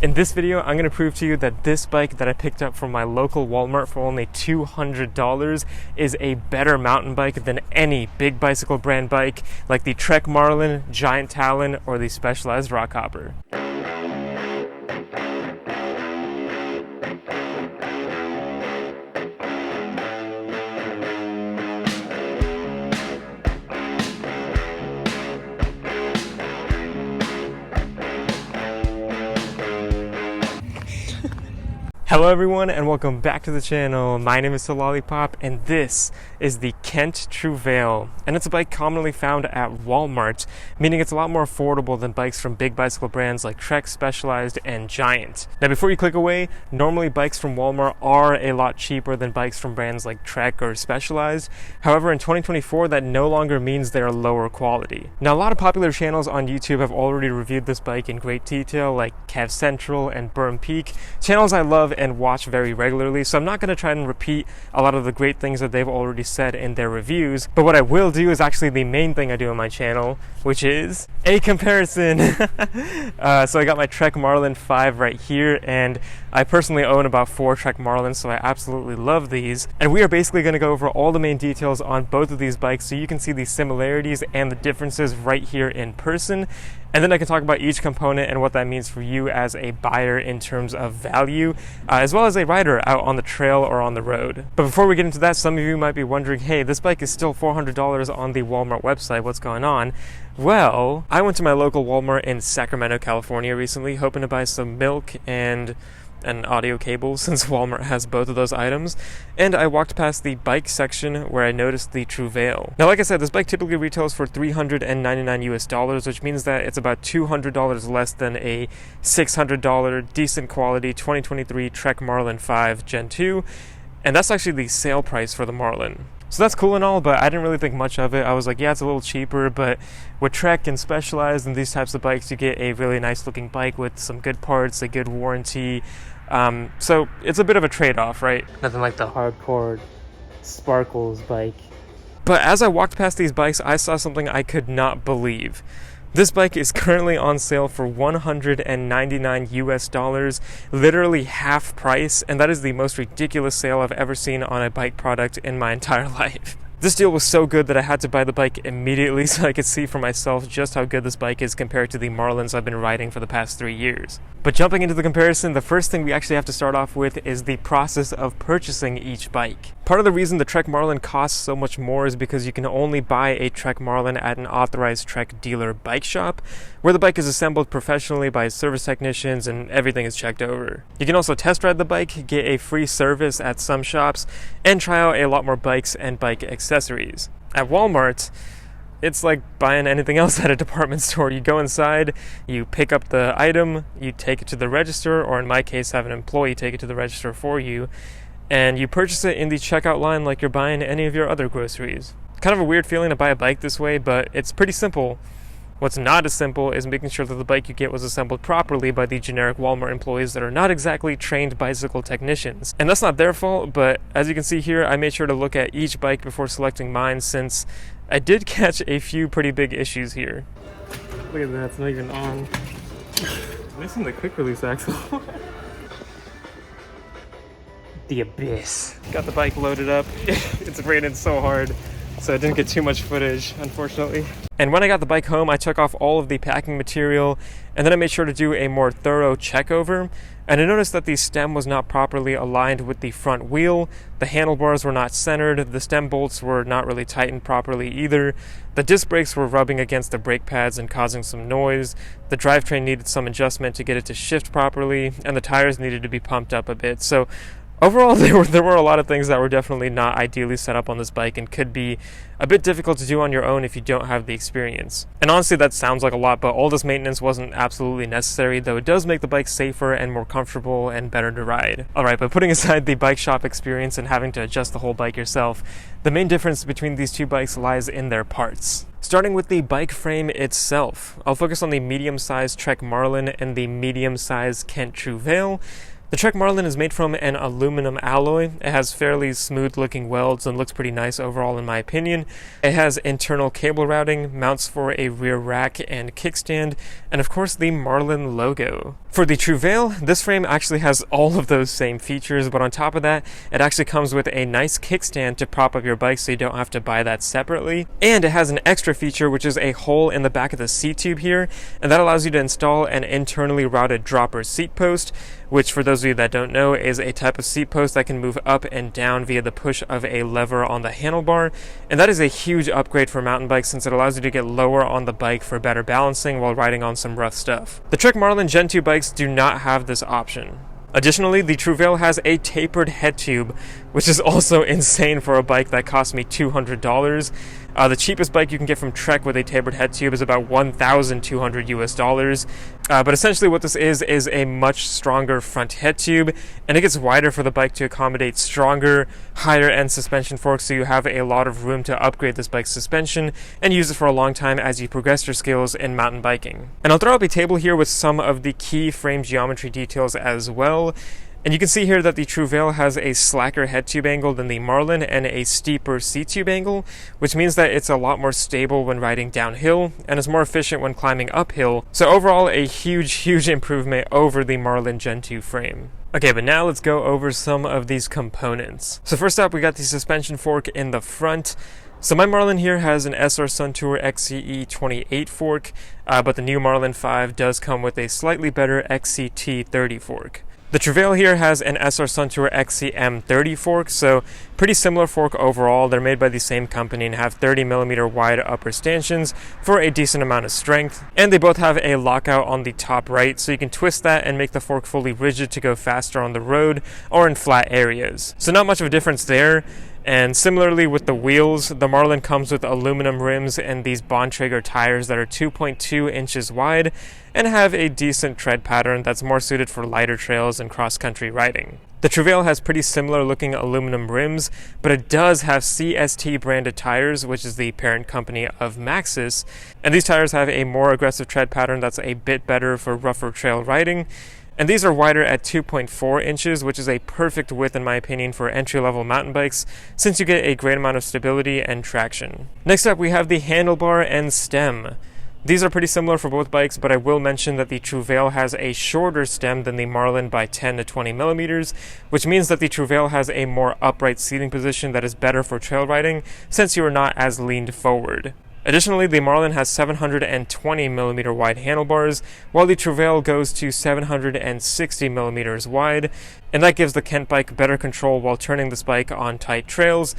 In this video, I'm going to prove to you that this bike that I picked up from my local Walmart for only $200 is a better mountain bike than any big bicycle brand bike like the Trek Marlin, Giant Talon, or the Specialized Rockhopper. Hello everyone and welcome back to the channel. My name is Lollipop and this is the Kent Trouvaille, and it's a bike commonly found at Walmart, meaning it's a lot more affordable than bikes from big bicycle brands like Trek, Specialized, and Giant. Now before you click away, normally bikes from Walmart are a lot cheaper than bikes from brands like Trek or Specialized. However, in 2024 that no longer means they are lower quality. Now a lot of popular channels on YouTube have already reviewed this bike in great detail, like Kev Central and Burn Peak, channels I love and watch very regularly, so I'm not going to try and repeat a lot of the great things that they've already said in their reviews, but what I will do is actually the main thing I do on my channel, which is a comparison. So I got my Trek Marlin 5 right here, and I personally own about 4 Trek Marlins, so I absolutely love these, and we are basically going to go over all the main details on both of these bikes so you can see the similarities and the differences right here in person. And then I can talk about each component and what that means for you as a buyer in terms of value, as well as a rider out on the trail or on the road. But before we get into that, some of you might be wondering, hey, this bike is still $400 on the Walmart website, what's going on? Well, I went to my local Walmart in Sacramento, California recently, hoping to buy some milk and an audio cable, since Walmart has both of those items, and I walked past the bike section where I noticed the Trouvaille. Now like I said, this bike typically retails for $399 US, which means that it's about $200 less than a $600 decent quality 2023 Trek Marlin 5 Gen 2, and that's actually the sale price for the Marlin. So that's cool and all, but I didn't really think much of it. I was like, yeah, it's a little cheaper, but with Trek and Specialized and these types of bikes, you get a really nice looking bike with some good parts, a good warranty. So it's a bit of a trade-off, right? Nothing like the hardcore Sparkles bike. But as I walked past these bikes, I saw something I could not believe. This bike is currently on sale for $199 US, literally half price, and that is the most ridiculous sale I've ever seen on a bike product in my entire life. This deal was so good that I had to buy the bike immediately so I could see for myself just how good this bike is compared to the Marlins I've been riding for the past 3 years. But jumping into the comparison, the first thing we actually have to start off with is the process of purchasing each bike. Part of the reason the Trek Marlin costs so much more is because you can only buy a Trek Marlin at an authorized Trek dealer bike shop, where the bike is assembled professionally by service technicians and everything is checked over. You can also test ride the bike, get a free service at some shops, and try out a lot more bikes and bike accessories. At Walmart, it's like buying anything else at a department store. You go inside, you pick up the item, you take it to the register, or in my case, have an employee take it to the register for you, and you purchase it in the checkout line like you're buying any of your other groceries. Kind of a weird feeling to buy a bike this way, but it's pretty simple. What's not as simple is making sure that the bike you get was assembled properly by the generic Walmart employees that are not exactly trained bicycle technicians. And that's not their fault, but as you can see here, I made sure to look at each bike before selecting mine, since I did catch a few pretty big issues here. Look at that, it's not even on. Missing the quick release axle. The abyss. Got the bike loaded up. It's raining so hard, so I didn't get too much footage, unfortunately. And when I got the bike home, I took off all of the packing material, and then I made sure to do a more thorough check over, and I noticed that the stem was not properly aligned with the front wheel, the handlebars were not centered, the stem bolts were not really tightened properly either, the disc brakes were rubbing against the brake pads and causing some noise, the drivetrain needed some adjustment to get it to shift properly, and the tires needed to be pumped up a bit. So overall, there were a lot of things that were definitely not ideally set up on this bike and could be a bit difficult to do on your own if you don't have the experience. And honestly, that sounds like a lot, but all this maintenance wasn't absolutely necessary, though it does make the bike safer and more comfortable and better to ride. Alright, but putting aside the bike shop experience and having to adjust the whole bike yourself, the main difference between these two bikes lies in their parts. Starting with the bike frame itself, I'll focus on the medium-sized Trek Marlin and the medium-sized Kent Trouvaille. The Trek Marlin is made from an aluminum alloy. It has fairly smooth looking welds and looks pretty nice overall in my opinion. It has internal cable routing, mounts for a rear rack and kickstand, and of course the Marlin logo. For the Trouvaille, this frame actually has all of those same features, but on top of that, it actually comes with a nice kickstand to prop up your bike so you don't have to buy that separately. And it has an extra feature, which is a hole in the back of the seat tube here, and that allows you to install an internally routed dropper seat post, which for those of you that don't know is a type of seat post that can move up and down via the push of a lever on the handlebar, and that is a huge upgrade for mountain bikes since it allows you to get lower on the bike for better balancing while riding on some rough stuff. The Trek Marlin Gen 2 bikes do not have this option. Additionally, the Trouvaille has a tapered head tube, which is also insane for a bike that cost me $200. The cheapest bike you can get from Trek with a tapered head tube is about $1,200 US. But essentially what this is a much stronger front head tube, and it gets wider for the bike to accommodate stronger, higher end suspension forks, so you have a lot of room to upgrade this bike's suspension and use it for a long time as you progress your skills in mountain biking. And I'll throw up a table here with some of the key frame geometry details as well. And you can see here that the Trouvaille has a slacker head tube angle than the Marlin and a steeper seat tube angle, which means that it's a lot more stable when riding downhill and is more efficient when climbing uphill. So overall, a huge improvement over the Marlin Gen 2 frame. Okay, but now let's go over some of these components. So first up, we got the suspension fork in the front. So my Marlin here has an SR Suntour XCE 28 fork, but the new Marlin 5 does come with a slightly better XCT 30 fork. The Trouvaille here has an SR Suntour XCM 30 fork, so pretty similar fork overall. They're made by the same company and have 30mm wide upper stanchions for a decent amount of strength. And they both have a lockout on the top right, so you can twist that and make the fork fully rigid to go faster on the road or in flat areas. So not much of a difference there. And similarly with the wheels, the Marlin comes with aluminum rims and these Bontrager tires that are 2.2 inches wide and have a decent tread pattern that's more suited for lighter trails and cross-country riding. The Trouvaille has pretty similar looking aluminum rims, but it does have CST branded tires, which is the parent company of Maxxis, and these tires have a more aggressive tread pattern that's a bit better for rougher trail riding. And these are wider at 2.4 inches, which is a perfect width in my opinion for entry-level mountain bikes, since you get a great amount of stability and traction. Next up, we have the handlebar and stem. These are pretty similar for both bikes, but I will mention that the Trouvaille has a shorter stem than the Marlin by 10 to 20 millimeters, which means that the Trouvaille has a more upright seating position that is better for trail riding, since you are not as leaned forward. Additionally, the Marlin has 720mm wide handlebars, while the Trouvaille goes to 760mm wide, and that gives the Kent bike better control while turning this bike on tight trails,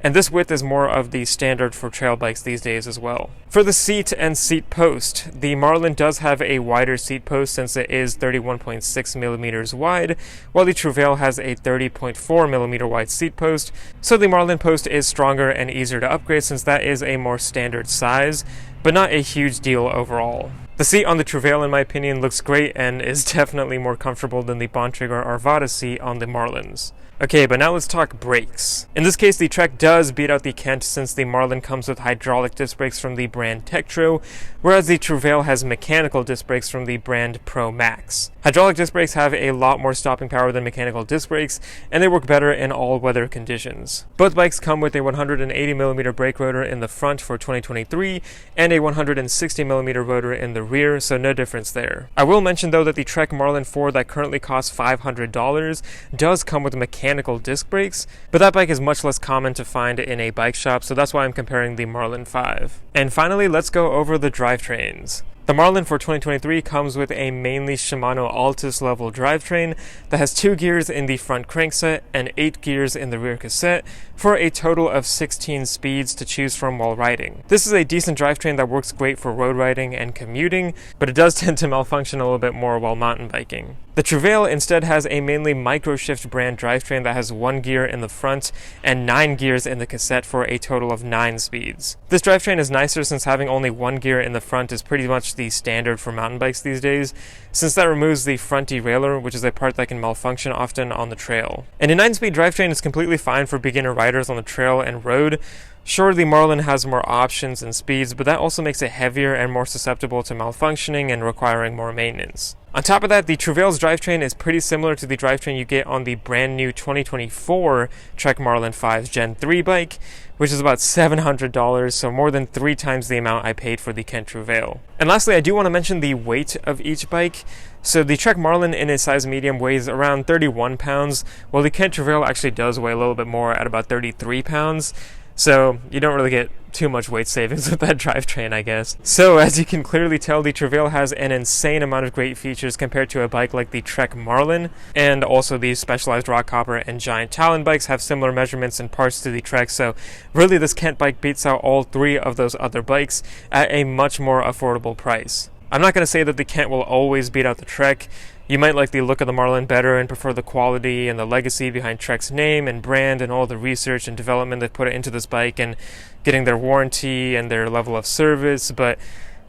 and this width is more of the standard for trail bikes these days as well. For the seat and seat post, the Marlin does have a wider seat post since it is 31.6mm wide, while the Trouvaille has a 30.4mm wide seat post, so the Marlin post is stronger and easier to upgrade since that is a more standard size, but not a huge deal overall. The seat on the Trouvaille in my opinion looks great and is definitely more comfortable than the Bontrager Arvada seat on the Marlins. Okay, but now let's talk brakes. In this case, the Trek does beat out the Kent since the Marlin comes with hydraulic disc brakes from the brand Tektro, whereas the Trouvaille has mechanical disc brakes from the brand Pro Max. Hydraulic disc brakes have a lot more stopping power than mechanical disc brakes, and they work better in all weather conditions. Both bikes come with a 180mm brake rotor in the front for 2023, and a 160mm rotor in the rear, so no difference there. I will mention though that the Trek Marlin 4 that currently costs $500 does come with mechanical disc brakes, but that bike is much less common to find in a bike shop, so that's why I'm comparing the Marlin 5. And finally, let's go over the drivetrains. The Marlin for 2023 comes with a mainly Shimano Altus level drivetrain that has 2 gears in the front crankset and 8 gears in the rear cassette for a total of 16 speeds to choose from while riding. This is a decent drivetrain that works great for road riding and commuting, but it does tend to malfunction a little bit more while mountain biking. The Trouvaille instead has a mainly Microshift brand drivetrain that has 1 gear in the front and 9 gears in the cassette for a total of 9 speeds. This drivetrain is nicer since having only 1 gear in the front is pretty much the standard for mountain bikes these days, since that removes the front derailleur, which is a part that can malfunction often on the trail. And a 9-speed drivetrain is completely fine for beginner riders on the trail and road. Sure, the Marlin has more options and speeds, but that also makes it heavier and more susceptible to malfunctioning and requiring more maintenance. On top of that, the Trouvaille's drivetrain is pretty similar to the drivetrain you get on the brand new 2024 Trek Marlin 5 Gen 3 bike, which is about $700, so more than 3 times the amount I paid for the Kent Trouvaille. And lastly, I do want to mention the weight of each bike. So the Trek Marlin in its size medium weighs around 31 pounds, while the Kent Trouvaille actually does weigh a little bit more at about 33 pounds. So you don't really get too much weight savings with that drivetrain, I guess. So as you can clearly tell, the Trouvaille has an insane amount of great features compared to a bike like the Trek Marlin, and also the Specialized Rockhopper and Giant Talon bikes have similar measurements and parts to the Trek, so really this Kent bike beats out all 3 of those other bikes at a much more affordable price. I'm not going to say that the Kent will always beat out the Trek. You might like the look of the Marlin better and prefer the quality and the legacy behind Trek's name and brand and all the research and development they put into this bike and getting their warranty and their level of service, but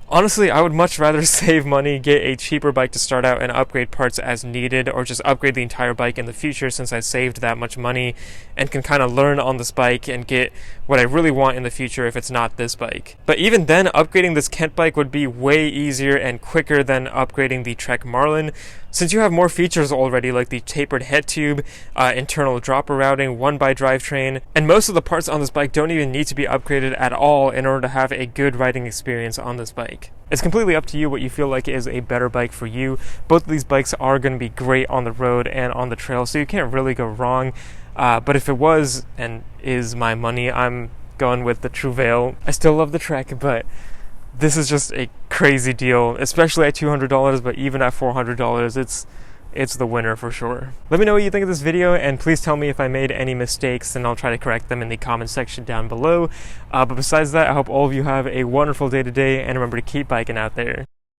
honestly, I would much rather save money, get a cheaper bike to start out and upgrade parts as needed, or just upgrade the entire bike in the future since I saved that much money and can kind of learn on this bike and get what I really want in the future if it's not this bike. But even then, upgrading this Kent bike would be way easier and quicker than upgrading the Trek Marlin, since you have more features already like the tapered head tube, internal dropper routing, 1x drivetrain, and most of the parts on this bike don't even need to be upgraded at all in order to have a good riding experience on this bike. It's completely up to you what you feel like is a better bike for you. Both of these bikes are going to be great on the road and on the trail, so you can't really go wrong. But if it was and is my money, I'm going with the Trouvaille. I still love the Trek, but this is just a crazy deal, especially at $200, but even at $400, it's the winner for sure. Let me know what you think of this video, and please tell me if I made any mistakes, and I'll try to correct them in the comment section down below. But besides that, I hope all of you have a wonderful day today, and remember to keep biking out there.